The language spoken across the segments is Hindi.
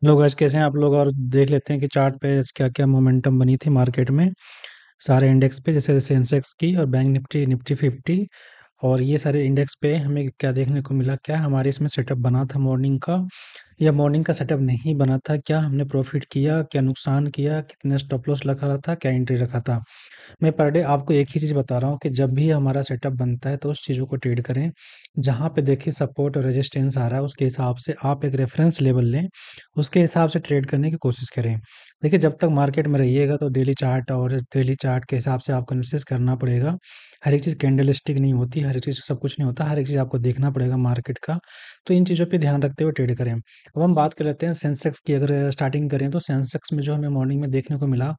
लोग आज कैसे हैं आप लोग और देख लेते हैं कि चार्ट पे क्या क्या मोमेंटम बनी थी मार्केट में सारे इंडेक्स पे जैसे सेंसेक्स की और बैंक निफ्टी निफ्टी 50 और ये सारे इंडेक्स पे हमें क्या देखने को मिला क्या हमारे इसमें सेटअप बना था मॉर्निंग का या मॉर्निंग का सेटअप नहीं बना था क्या हमने प्रॉफिट किया क्या नुकसान किया कितने स्टॉप लॉस रखा था क्या एंट्री रखा था। मैं पर डे आपको एक ही चीज़ बता रहा हूँ कि जब भी हमारा सेटअप बनता है तो उस चीज़ों को ट्रेड करें। जहाँ पे देखिए सपोर्ट और रेजिस्टेंस आ रहा है उसके हिसाब से आप एक रेफरेंस लेवल लें, उसके हिसाब से ट्रेड करने की कोशिश करें। देखिए जब तक मार्केट में रहिएगा तो डेली चार्ट के हिसाब से आपको एनालिसिस करना पड़ेगा। हर एक चीज़ कैंडलस्टिक नहीं होती, हर एक चीज़ सब कुछ नहीं होता, हर एक चीज़ आपको देखना पड़ेगा मार्केट का। तो इन चीज़ों पे ध्यान रखते हुए ट्रेड करें। अब हम बात कर लेते हैं सेंसेक्स की, अगर स्टार्टिंग करें तो सेंसेक्स में जो हमें मॉर्निंग में देखने को मिला,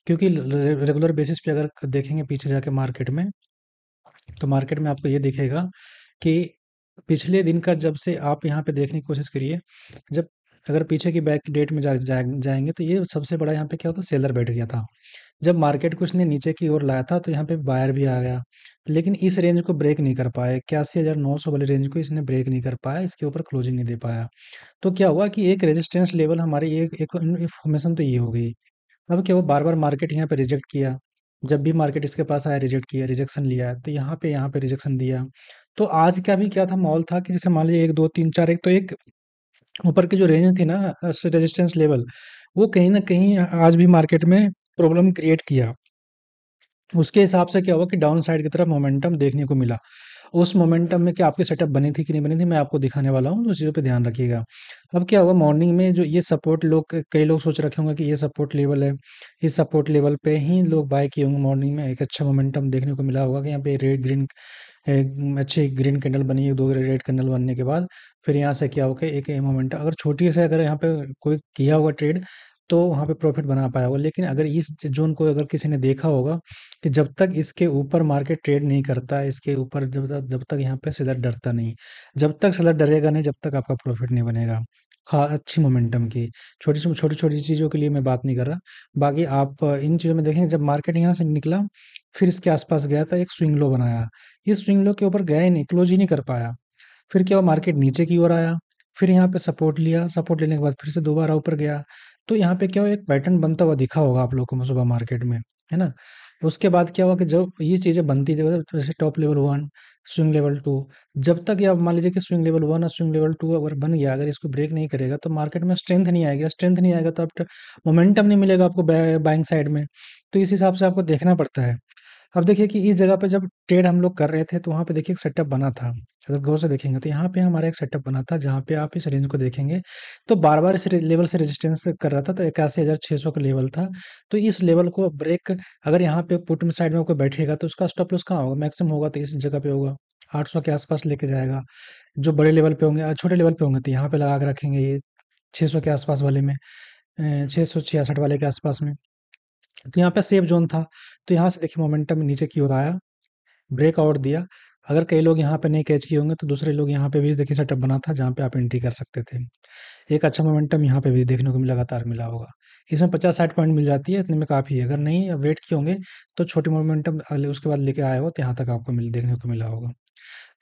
क्योंकि रेगुलर बेसिस पे अगर देखेंगे पीछे जाके मार्केट में, तो मार्केट में आपको ये दिखेगा कि पिछले दिन का जब से आप यहाँ पे देखने की कोशिश करिए, जब अगर पीछे की बैक डेट में जाएंगे तो ये सबसे बड़ा यहाँ पे क्या होता है, सेलर बैठ गया था। जब मार्केट को उसने नीचे की ओर लाया था तो यहाँ पे बायर भी आ गया, लेकिन इस रेंज को ब्रेक नहीं कर पाया, 81,900 वाले रेंज को इसने ब्रेक नहीं कर पाया, इसके ऊपर क्लोजिंग नहीं दे पाया। तो क्या हुआ कि एक रेजिस्टेंस लेवल हमारी एक इन्फॉर्मेशन तो ये हो गई। अब क्या, वो बार-बार मार्केट यहाँ पे रिजेक्ट किया। जब भी मार्केट इसके पास आया रिजेक्ट किया, रिजेक्शन लिया, तो यहाँ पे रिजेक्शन दिया। तो आज का भी क्या था, माहौल था कि जैसे मान लीजिए 1, 2, 3, 4 एक तो एक ऊपर की जो रेंज थी ना, रेजिस्टेंस लेवल, वो कहीं न कहीं आज भी मार्केट में प्रॉब्लम क्रिएट किया। उसके हिसाब से क्या हुआ कि डाउन साइड की तरफ मोमेंटम देखने को मिला। उस मोमेंटम में क्या आपकी सेटअप बनी थी कि नहीं बनी थी, मैं आपको दिखाने वाला हूँ, तो चीज़ों पे ध्यान रखिएगा। अब क्या हुआ मॉर्निंग में, जो ये सपोर्ट लोग, कई लोग सोच रखे होंगे कि ये सपोर्ट लेवल है, इस सपोर्ट लेवल पे ही लोग बाय किए होंगे। मॉर्निंग में एक अच्छा मोमेंटम देखने को मिला होगा कि यहाँ पे रेड ग्रीन, अच्छी ग्रीन कैंडल बनी है, 2 रेड कैंडल बनने के बाद फिर यहाँ से क्या होगा, एक मोमेंटम अगर छोटी से अगर यहाँ पे कोई किया होगा ट्रेड, तो वहाँ पे प्रॉफिट बना पाया होगा। लेकिन अगर इस जोन को अगर किसी ने देखा होगा कि जब तक इसके ऊपर मार्केट ट्रेड नहीं करता, इसके ऊपर जब तक यहाँ पे सेलर डरता नहीं, जब तक सेलर डरेगा नहीं, जब तक आपका प्रॉफिट नहीं बनेगा। हाँ, अच्छी मोमेंटम की छोटी-छोटी चीज़ों के लिए मैं बात नहीं कर रहा। बाकी आप इन चीज़ों में देखेंगे, जब मार्केट यहाँ से निकला, फिर इसके आस-पास गया था, एक स्विंग लो बनाया। इस स्विंग लो के ऊपर गया ही नहीं, क्लोज़ ही नहीं कर पाया। फिर क्या हुआ, मार्केट नीचे की ओर आया, फिर यहाँ पे सपोर्ट लिया, सपोर्ट लेने के बाद फिर से दोबारा ऊपर गया। तो यहाँ पे क्या हुआ, एक पैटर्न बनता हुआ दिखा होगा आप लोगों को सुबह मार्केट में, है ना? उसके बाद क्या हुआ कि जब ये चीज़ें बनती थी, मतलब जैसे टॉप लेवल 1, स्विंग लेवल 2, जब तक ये आप मान लीजिए कि स्विंग लेवल 1 और स्विंग लेवल 2 अगर बन गया, अगर इसको ब्रेक नहीं करेगा तो मार्केट में स्ट्रेंथ नहीं आएगा तो आप मोमेंटम नहीं मिलेगा आपको बाइंग साइड में। तो इस हिसाब से आपको देखना पड़ता है। अब देखिए कि इस जगह पे जब ट्रेड हम लोग कर रहे थे तो वहाँ पे देखिए एक सेटअप बना था। अगर गौर से देखेंगे तो यहाँ पे हमारा एक सेटअप बना था, जहाँ पे आप इस रेंज को देखेंगे तो बार-बार इस लेवल से रेजिस्टेंस कर रहा था, तो 81,600 का लेवल था। तो इस लेवल को ब्रेक, अगर यहाँ पे पुट में साइड में कोई बैठेगा तो उसका स्टॉप लॉस कहाँ होगा, मैक्सिमम होगा तो इस जगह पे होगा, 800 के आसपास लेके जाएगा। जो बड़े लेवल पे होंगे, छोटे लेवल पे होंगे तो यहाँ पे लगा के रखेंगे, ये 600 के आसपास वाले में, 666 वाले के आसपास में। तो यहाँ पे सेफ ज़ोन था। तो यहाँ से देखिए मोमेंटम नीचे की ओर आया, ब्रेकआउट दिया। अगर कई लोग यहाँ पे नहीं कैच किए होंगे तो दूसरे लोग यहाँ पे भी देखिए सेटअप बना था जहाँ पे आप एंट्री कर सकते थे। एक अच्छा मोमेंटम यहाँ पे भी देखने को लगातार मिला होगा। इसमें 50-60 पॉइंट मिल जाती है, इतने में काफ़ी है। अगर नहीं वेट किए होंगे तो छोटे मोमेंटम अगले उसके बाद लेके आए हो तो यहाँ तक आपको देखने को मिला होगा।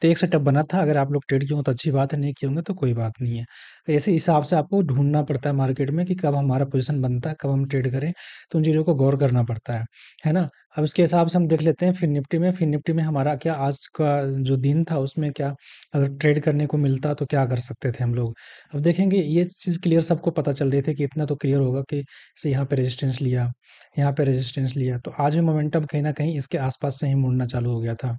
तो एक सेटअप बना था, अगर आप लोग ट्रेड किए हों तो अच्छी बात है, नहीं किए होंगे तो कोई बात नहीं है। तो ऐसे हिसाब से आपको ढूँढना पड़ता है मार्केट में कि कब हमारा पोज़ीशन बनता है, कब हम ट्रेड करें, तो उन चीज़ों को गौर करना पड़ता है ना? अब इसके हिसाब से हम देख लेते हैं फिर निफ्टी में हमारा क्या आज का जो दिन था उसमें क्या, अगर ट्रेड करने को मिलता तो क्या कर सकते थे हम लोग? अब देखेंगे ये चीज़ क्लियर सबको पता चल रही थी कि इतना तो क्लियर होगा कि जैसे यहाँ पे रेजिस्टेंस लिया, यहाँ पे रेजिस्टेंस लिया, तो आज भी मोमेंटम कहीं न कहीं इसके आस-पास से ही मुड़ना चालू हो गया था।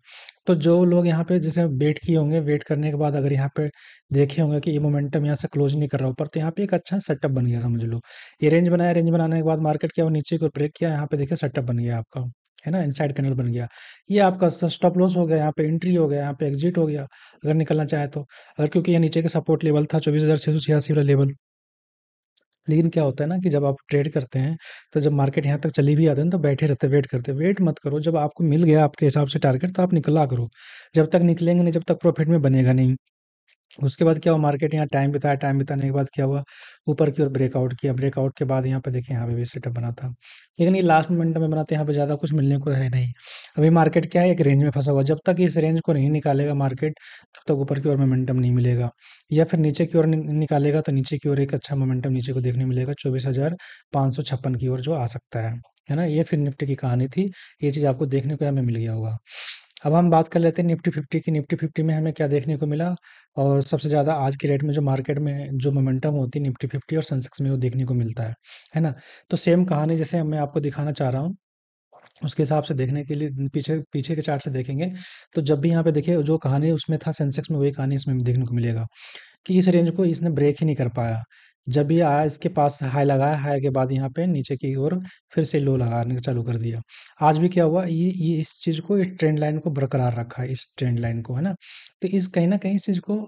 तो जो लोग यहाँ पे जैसे वेट किए होंगे, वेट करने के बाद अगर यहाँ पे देखे होंगे कि ये मोमेंटम यहाँ से क्लोज़ नहीं कर रहा ऊपर, तो यहाँ पे एक अच्छा सेटअप बन गया समझ लो। ये रेंज बनाया, रेंज बनाने के बाद मार्केट क्या हुआ, नीचे को ब्रेक किया, यहाँ पे देखिए सेटअप बन गया आपका, है ना? इनसाइड कैंडल बन गया। ये आपका स्टॉप लॉस हो गया, यहाँ पे एंट्री हो गया, यहाँ पे एग्ज़िट हो गया, अगर निकलना चाहे तो। अगर क्योंकि ये नीचे का सपोर्ट लेवल था 24,686 वाला लेवल। लेकिन क्या होता है ना कि जब आप ट्रेड करते हैं, तो जब मार्केट यहाँ तक चली भी आती है ना, तो बैठे रहते हैं, वेट करते हैं। वेट मत करो, जब आपको मिल गया आपके हिसाब से टारगेट, तो आप निकला करो। जब तक निकलेंगे नहीं, जब तक प्रॉफ़िट में बनेगा नहीं। उसके बाद क्या हुआ, मार्केट यहाँ टाइम बिताया, टाइम बिताने के बाद क्या हुआ, ऊपर की ओर ब्रेकआउट किया, ब्रेकआउट के बाद यहाँ पे देखिए यहाँ पे भी सेटअप बना था, लेकिन ये लास्ट मोमेंटम में बनाते हैं, यहाँ पे ज़्यादा कुछ मिलने को है नहीं। अभी मार्केट क्या है, एक रेंज में फंसा हुआ, जब तक इस रेंज को नहीं निकालेगा मार्केट, तब तक ऊपर की ओर मोमेंटम नहीं मिलेगा, या फिर नीचे की ओर निकालेगा तो नीचे की ओर एक अच्छा मोमेंटम नीचे को देखने मिलेगा 24,556 की ओर जो आ सकता है ना। ये फिर निफ्टी की कहानी थी, ये चीज़ आपको देखने को हमें मिल गया होगा। अब हम बात कर लेते हैं निफ्टी फिफ्टी की, निफ्टी फिफ्टी में हमें क्या देखने को मिला, और सबसे ज़्यादा आज की डेट में जो मार्केट में जो मोमेंटम होती है निफ्टी फिफ्टी और सेंसेक्स में वो देखने को मिलता है ना। तो सेम कहानी जैसे मैं आपको दिखाना चाह रहा हूँ, उसके हिसाब से देखने के लिए पीछे पीछे के चार्ट से देखेंगे, तो जब भी यहाँ पे देखिए जो कहानी उसमें था सेंसेक्स में, वही कहानी इसमें भी देखने को मिलेगा कि इस रेंज को इसने ब्रेक ही नहीं कर पाया। जब ये आया इसके पास हाई लगाया, हाई के बाद यहाँ पे नीचे की ओर फिर से लो लगाने चालू कर दिया। आज भी क्या हुआ, ये इस चीज़ को, इस ट्रेंड लाइन को बरकरार रखा है, इस ट्रेंड लाइन को, है ना। तो इस कहीं न कहीं इस चीज़ को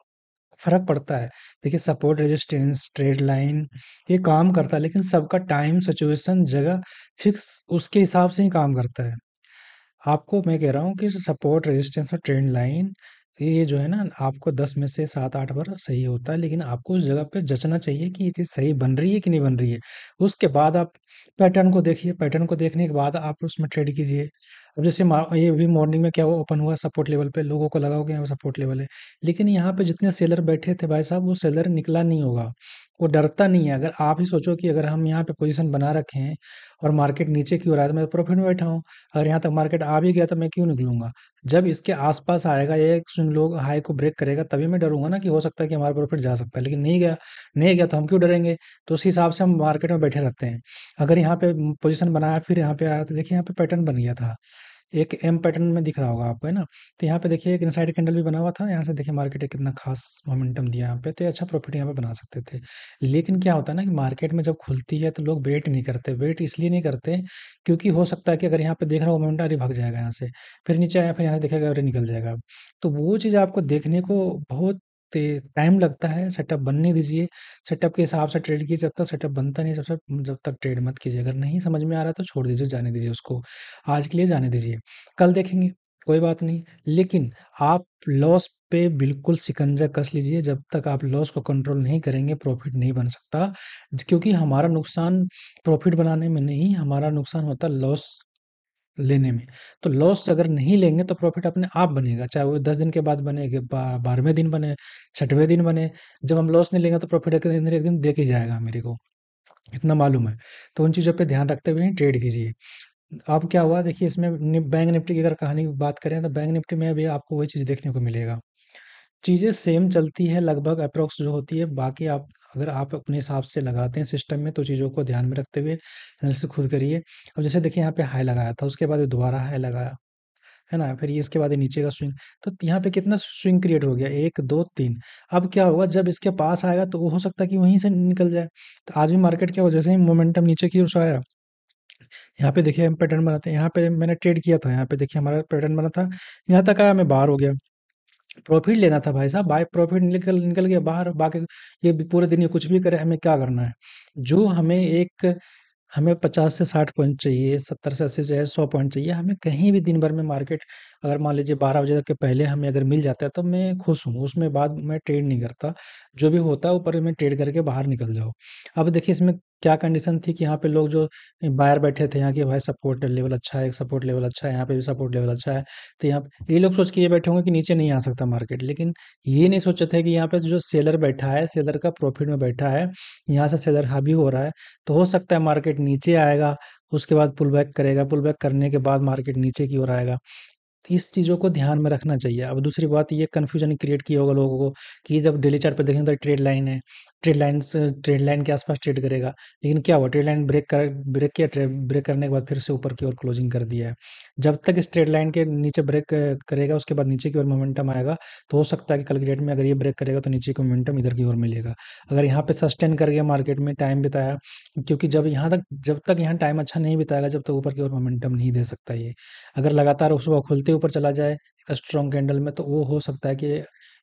फ़र्क पड़ता है। देखिए सपोर्ट, रेजिस्टेंस, ट्रेड लाइन ये काम करता है, लेकिन सबका टाइम, सिचुएशन, जगह फिक्स उसके हिसाब से ही काम करता है। आपको मैं कह रहा हूँ कि सपोर्ट, रेजिस्टेंस और ट्रेंड लाइन ये जो है ना, आपको 10 में से 7-8 बार सही होता है, लेकिन आपको उस जगह पे जँचना चाहिए कि ये चीज़ सही बन रही है कि नहीं बन रही है। उसके बाद आप पैटर्न को देखिए, पैटर्न को देखने के बाद आप उसमें ट्रेड कीजिए। अब जैसे ये अभी मॉर्निंग में क्या हुआ, ओपन हुआ सपोर्ट लेवल पे, लोगों को लगा होगा यहाँ पे सपोर्ट लेवल है। लेकिन यहाँ पे जितने सेलर बैठे थे भाई साहब, वो सेलर निकला नहीं होगा। वो डरता नहीं है। अगर आप ही सोचो कि अगर हम यहाँ पे पोज़ीशन बना रखे हैं और मार्केट नीचे की ओर आया, तो मैं तो प्रॉफ़िट में बैठा हूँ। अगर यहाँ तक मार्केट आ भी गया तो मैं क्यों निकलूँगा? जब इसके आस-पास आएगा, ये एक स्विंग लो हाई को ब्रेक करेगा, तभी मैं डरूँगा ना कि हो सकता है कि हमारा प्रॉफ़िट जा सकता है। लेकिन नहीं गया तो हम क्यों डरेंगे? तो उस हिसाब से हम मार्केट में बैठे रहते हैं। अगर यहाँ पे पोज़ीशन बनाया फिर यहाँ पे आया, तो देखिए यहाँ पे पैटर्न बन गया था। एक एम पैटर्न में दिख रहा होगा आपको, है ना? तो यहाँ पे देखिए एक इनसाइड कैंडल भी बना हुआ था। यहाँ से देखिए मार्केट ने कितना ख़ास मोमेंटम दिया यहाँ पे, तो ये अच्छा प्रॉफ़िट यहाँ पे बना सकते थे। लेकिन क्या होता है ना कि मार्केट में जब खुलती है तो लोग वेट नहीं करते। वेट इसलिए नहीं करते क्योंकि हो सकता है कि अगर यहाँ पे देख रहा हो मोमेंटम, अरे भाग जाएगा यहाँ से, फिर नीचे आया, फिर यहाँ से देखेगा अरे निकल जाएगा। तो वो चीज़ आपको देखने को बहुत टाइम लगता है, सेटअप बनने दीजिए। सेटअप के हिसाब से ट्रेड कीजिए, जब तक सेटअप बनता नहीं है जब तक ट्रेड मत कीजिए। अगर नहीं समझ में आ रहा है तो छोड़ दीजिए, जाने दीजिए उसको। आज के लिए जाने दीजिए, कल देखेंगे, कोई बात नहीं। लेकिन आप लॉस पे बिल्कुल शिकंजा कस लीजिए, जब तक आप लॉस को कंट्रोल नहीं करेंगे, प्रॉफ़िट नहीं बन सकता। क्योंकि हमारा नुकसान प्रॉफ़िट बनाने में नहीं, हमारा नुकसान होता है लॉस लेने में। तो लॉस अगर नहीं लेंगे तो प्रॉफ़िट अपने आप बनेगा, चाहे वो 10 दिन के बाद बने, कि 12वें दिन बने, 6वें दिन बने। जब हम लॉस नहीं लेंगे तो प्रॉफ़िट एक दिन दे के ही जाएगा मेरे को, इतना मालूम है। तो उन चीज़ों पे ध्यान रखते हुए ही ट्रेड कीजिए। अब क्या हुआ देखिए, इसमें बैंक निफ्टी की अगर कहानी की बात करें, तो बैंक निफ्टी में भी आपको वही चीज़ देखने को मिलेगा। चीज़ें सेम चलती है लगभग अप्रॉक्स जो होती है, बाकी आप अगर आप अपने हिसाब से लगाते हैं सिस्टम में, तो चीज़ों को ध्यान में रखते हुए एनालिसिस खुद करिए। अब जैसे देखिए यहाँ पे हाई लगाया था, उसके बाद ये दोबारा हाई लगाया, है ना? फिर ये इसके बाद ये नीचे का स्विंग, तो यहाँ पे कितना स्विंग क्रिएट हो गया, 1, 2, 3। अब क्या होगा, जब इसके पास आएगा तो वो हो सकता है कि वहीं से निकल जाए। तो आज भी मार्केट क्या हुआ, जैसे ही मोमेंटम नीचे की ओर से आया, यहाँ पे देखिए हम पैटर्न बनाते हैं, यहाँ पे मैंने ट्रेड किया था, यहाँ पे देखिए हमारा पैटर्न बना था, यहाँ तक आया, मैं बाहर हो गया। प्रॉफिट लेना था भाई साहब, बाय प्रॉफिट निकल निकल गया बाहर, बाकी ये पूरे दिन ये कुछ भी करे, हमें क्या करना है। जो हमें 50 से 60 पॉइंट चाहिए, 70 से 80 चाहिए, 100 पॉइंट चाहिए, हमें कहीं भी दिन भर में मार्केट अगर मान लीजिए 12 बजे तक के पहले हमें अगर मिल जाता है तो मैं खुश हूँ, उसमें बाद मैं ट्रेड नहीं करता। जो भी होता है ऊपर में ट्रेड करके बाहर निकल जाओ। अब देखिए इसमें क्या कंडीशन थी कि यहाँ पे लोग जो बायर बैठे थे यहाँ के, भाई सपोर्ट लेवल अच्छा है, सपोर्ट लेवल अच्छा है, यहाँ पे भी सपोर्ट लेवल अच्छा है। तो यहाँ पे ये लोग सोच के ये बैठे होंगे कि नीचे नहीं आ सकता मार्केट, लेकिन ये नहीं सोचे थे कि यहाँ पे जो सेलर बैठा है, सेलर का प्रॉफिट में बैठा है, यहाँ से सेलर हावी हो रहा है, तो हो सकता है मार्केट नीचे आएगा, उसके बाद पुल बैक करेगा, पुल बैक करने के बाद मार्केट नीचे की ओर आएगा। इस चीज़ों को ध्यान में रखना चाहिए। अब दूसरी बात, ये कन्फ्यूजन क्रिएट किया होगा लोगों को कि जब डेली चार्ट पे देखेंगे तो ट्रेड लाइन है, ट्रेड लाइन के आसपास ट्रेड करेगा, लेकिन क्या हुआ, ट्रेड लाइन ब्रेक किया, ब्रेक करने के बाद फिर से ऊपर की ओर क्लोजिंग कर दिया है। जब तक इस ट्रेड लाइन के नीचे ब्रेक करेगा, उसके बाद नीचे की ओर मोमेंटम आएगा, तो हो सकता है कि कल की डेट में अगर ये ब्रेक करेगा तो नीचे का मोमेंटम इधर की ओर मिलेगा। अगर यहाँ पे सस्टेन कर गया, मार्केट में टाइम बिताया, क्योंकि जब तक यहाँ टाइम अच्छा नहीं बिताएगा, जब तक ऊपर की ओर मोमेंटम नहीं दे सकता ये। अगर लगातार सुबह खुलते ऊपर चला जाए एक स्ट्रॉन्ग कैंडल में, तो वो हो सकता है कि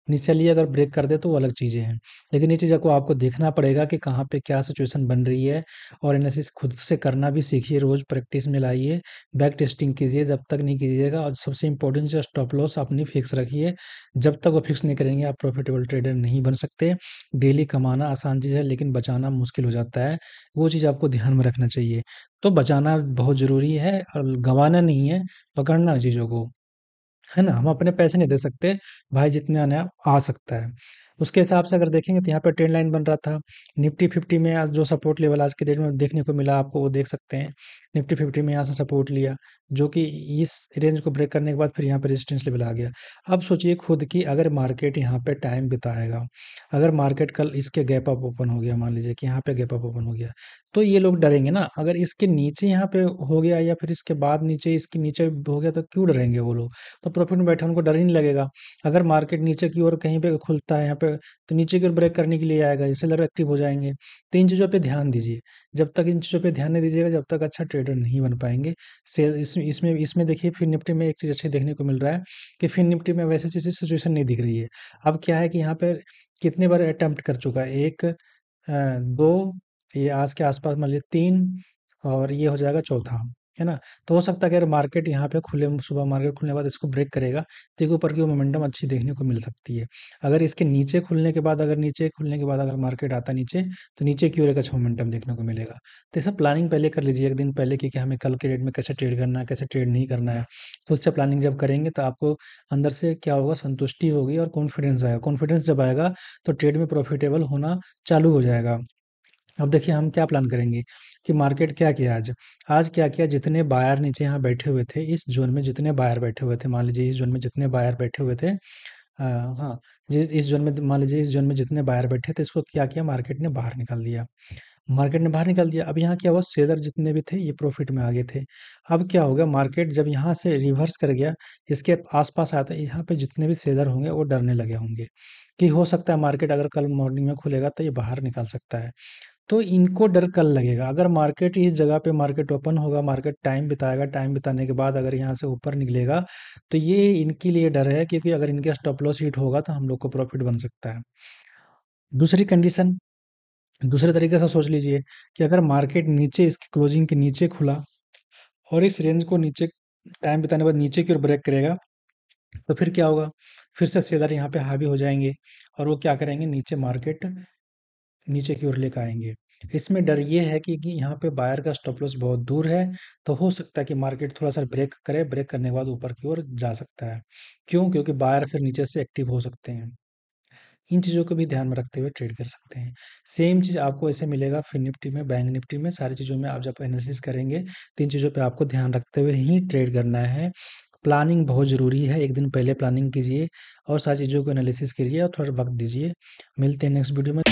इनिशियली अगर ब्रेक कर दे तो वो अलग चीज़ें हैं। लेकिन ये चीज़ को आपको देखना पड़ेगा कि कहाँ पे क्या सिचुएशन बन रही है, और एनालिसिस खुद से करना भी सीखिए, रोज़ प्रैक्टिस में लाइए, बैक टेस्टिंग कीजिए जब तक नहीं कीजिएगा, और सबसे इम्पोर्टेंट चीज़ स्टॉप लॉस अपनी फिक्स रखिए। जब तक वो फिक्स नहीं करेंगे आप प्रॉफिटेबल ट्रेडर नहीं बन सकते। डेली कमाना आसान चीज़ है लेकिन बचाना मुश्किल हो जाता है, वो चीज़ आपको ध्यान में रखना चाहिए। तो बचाना बहुत ज़रूरी है और गँवाना नहीं है, पकड़ना है चीज़ों को। है ना? हम अपने पैसे नहीं दे सकते, भाई जितने आने हैं आ सकता है। उसके हिसाब से अगर देखेंगे तो यहाँ पे ट्रेंड लाइन बन रहा था। निफ्टी 50 में आज जो सपोर्ट लेवल आज के डेट में देखने को मिला आपको वो देख सकते हैं। निफ्टी 50 में यहाँ से सपोर्ट लिया, जो कि इस रेंज को ब्रेक करने के बाद फिर यहाँ पे रेजिस्टेंस लेवल आ गया। अब सोचिए खुद कि अगर मार्केट यहाँ पे टाइम बिताएगा, अगर मार्केट कल इसके गैप अप ओपन हो गया, मान लीजिए कि यहाँ पे गैप अप ओपन हो गया, तो ये लोग डरेंगे ना। अगर इसके नीचे यहाँ पे हो गया या फिर इसके बाद नीचे इसके नीचे हो गया तो क्यों डरेंगे वो लोग? तो प्रॉफिट में बैठे उनको डर ही नहीं लगेगा। अगर मार्केट नीचे की ओर कहीं पे खुलता है यहाँ पे, तो नीचे की ओर ब्रेक करने के लिए आएगा, सेलर एक्टिव हो जाएँगे। तो इन चीज़ों पे ध्यान दीजिए। जब तक इन चीज़ों पे ध्यान नहीं दीजिएगा, जब तक अच्छा ट्रेडर नहीं बन पाएँगे। से इसमें देखिए फिर निफ्टी में एक चीज़ अच्छी देखने को मिल रहा है कि फिर निफ्टी में वैसे सिचुएशन नहीं दिख रही है। अब क्या है कि यहाँ पे कितने बार अटेम्प्ट कर चुका है, 1 2, ये आज के आस-पास मान लीजिए 3, और ये हो जाएगा चौथा, है ना? तो हो सकता है कि अगर मार्केट यहाँ पे खुले, सुबह मार्केट खुलने के बाद इसको ब्रेक करेगा, तो एक ऊपर की वो मोमेंटम अच्छी देखने को मिल सकती है। अगर इसके नीचे खुलने के बाद, अगर नीचे खुलने के बाद अगर मार्केट आता नीचे, तो नीचे की ओर एक अच्छा मोमेंटम देखने को मिलेगा। तो ये सब प्लानिंग पहले कर लीजिए, 1 दिन पहले कि हमें कल के डेट में कैसे ट्रेड करना है, कैसे ट्रेड नहीं करना है। खुद से प्लानिंग जब करेंगे तो आपको अंदर से क्या होगा, संतुष्टि होगी और कॉन्फिडेंस आएगा। कॉन्फिडेंस जब आएगा तो ट्रेड में प्रॉफिटेबल होना चालू हो जाएगा। अब देखिए हम क्या प्लान करेंगे कि मार्केट क्या किया आज। आज क्या किया, जितने बायर नीचे यहाँ बैठे हुए थे इस जोन में, जितने बायर बैठे हुए थे, मान लीजिए इस जोन में जितने बायर बैठे हुए थे, हाँ, जिस इस जोन में मान लीजिए इस जोन में जितने बायर बैठे थे, इसको क्या किया, मार्केट ने बाहर निकाल दिया। मार्केट ने बाहर निकाल दिया। अब यहाँ क्या हुआ, सेलर जितने भी थे ये प्रॉफिट में आ गए थे। अब क्या हो गया, मार्केट जब यहाँ से रिवर्स कर गया, इसके आसपास आया, तो यहाँ पे जितने भी सेलर होंगे वो डरने लगे होंगे कि हो सकता है मार्केट अगर कल मॉर्निंग में खुलेगा तो ये बाहर निकाल सकता है। तो इनको डर कल लगेगा। अगर मार्केट इस जगह पे मार्केट ओपन होगा, मार्केट टाइम बिताएगा, टाइम बिताने के बाद अगर यहाँ से ऊपर निकलेगा, तो ये इनके लिए डर है, क्योंकि अगर इनके स्टॉप लॉस हिट होगा तो हम लोग को प्रॉफिट बन सकता है। दूसरी कंडीशन, दूसरे तरीके से सोच लीजिए कि अगर मार्केट नीचे इसकी क्लोजिंग के नीचे खुला और इस रेंज को नीचे टाइम बिताने के बाद नीचे की ओर ब्रेक करेगा, तो फिर क्या होगा, फिर से शेयर यहाँ पे हावी हो जाएंगे और वो क्या करेंगे, नीचे मार्केट नीचे की ओर लेकर आएँगे। इसमें डर ये है कि यहाँ पे बायर का स्टॉप लॉस बहुत दूर है, तो हो सकता है कि मार्केट थोड़ा-सा ब्रेक करे, ब्रेक करने के बाद ऊपर की ओर जा सकता है। क्यों? क्योंकि बायर फिर नीचे से एक्टिव हो सकते हैं। इन चीज़ों को भी ध्यान में रखते हुए ट्रेड कर सकते हैं। सेम चीज़ आपको ऐसे मिलेगा फिर निफ्टी में, बैंक निफ्टी में, सारी चीज़ों में आप जब एनालिसिस करेंगे, तो इन चीज़ों पे आपको ध्यान रखते हुए ही ट्रेड करना है। प्लानिंग बहुत ज़रूरी है, 1 दिन पहले प्लानिंग कीजिए और सारी चीज़ों को एनालिसिस कीजिए और थोड़ा वक़्त दीजिए। मिलते हैं नेक्स्ट वीडियो में।